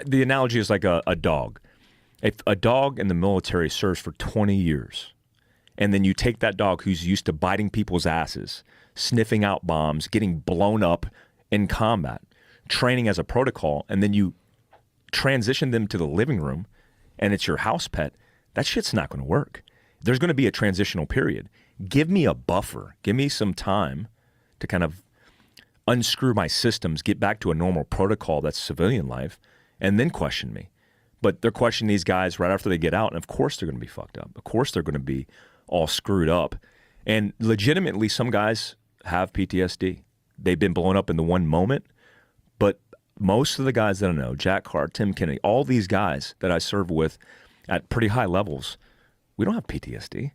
The analogy is like a dog. If a dog in the military serves for 20 years, and then you take that dog who's used to biting people's asses, sniffing out bombs, getting blown up in combat, training as a protocol, and then you transition them to the living room and it's your house pet, that shit's not going to work. There's going to be a transitional period. Give me a buffer. Give me some time to kind of unscrew my systems, get back to a normal protocol that's civilian life, and then question me. But they're questioning these guys right after they get out, and of course they're going to be fucked up. Of course they're going to be all screwed up. And legitimately, some guys have PTSD. They've been blown up in the one moment, but most of the guys that I know, Jack Carr, Tim Kennedy, all these guys that I serve with at pretty high levels, we don't have PTSD.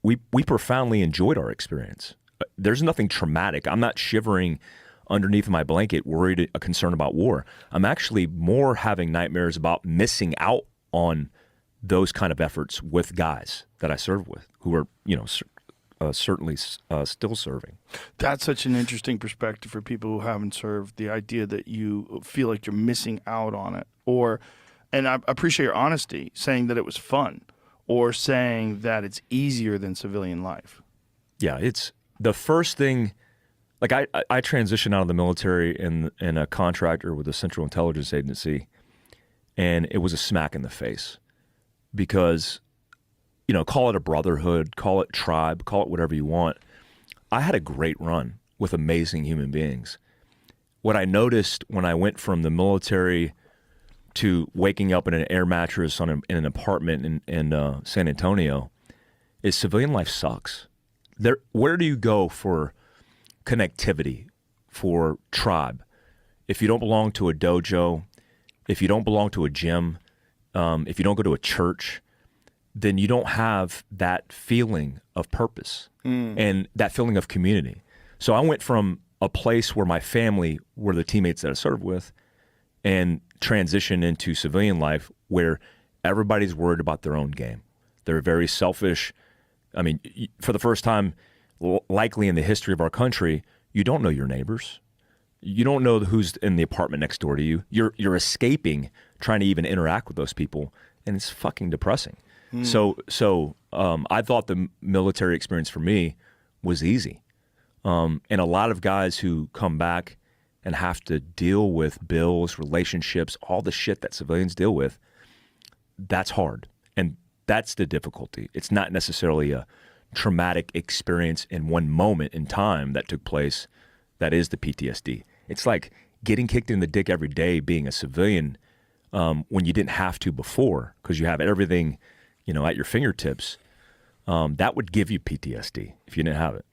We profoundly enjoyed our experience. There's nothing traumatic. I'm not shivering underneath my blanket, worried, concerned about war. I'm actually more having nightmares about missing out on those kind of efforts with guys that I serve with who are, certainly still serving. That's such an interesting perspective for people who haven't served, the idea that you feel like you're missing out on it. And I appreciate your honesty, saying that it was fun or saying that it's easier than civilian life. Yeah, it's the first thing. Like I transitioned out of the military in a contractor with the Central Intelligence Agency, and it was a smack in the face because, call it a brotherhood, call it tribe, call it whatever you want. I had a great run with amazing human beings. What I noticed when I went from the military to waking up in an air mattress in an apartment in San Antonio is civilian life sucks. Where do you go for connectivity, for tribe? If you don't belong to a dojo, if you don't belong to a gym, if you don't go to a church, then you don't have that feeling of purpose and that feeling of community. So I went from a place where my family were the teammates that I served with and transitioned into civilian life where everybody's worried about their own game. They're very selfish. I mean, for the first time, likely in the history of our country, you don't know your neighbors. You don't know who's in the apartment next door to you. You're escaping trying to even interact with those people, and it's fucking depressing. So I thought the military experience for me was easy. And a lot of guys who come back and have to deal with bills, relationships, all the shit that civilians deal with, that's hard. And that's the difficulty. It's not necessarily a traumatic experience in one moment in time that took place that is the PTSD. It's like getting kicked in the dick every day being a civilian when you didn't have to before because you have everything, at your fingertips. That would give you PTSD if you didn't have it.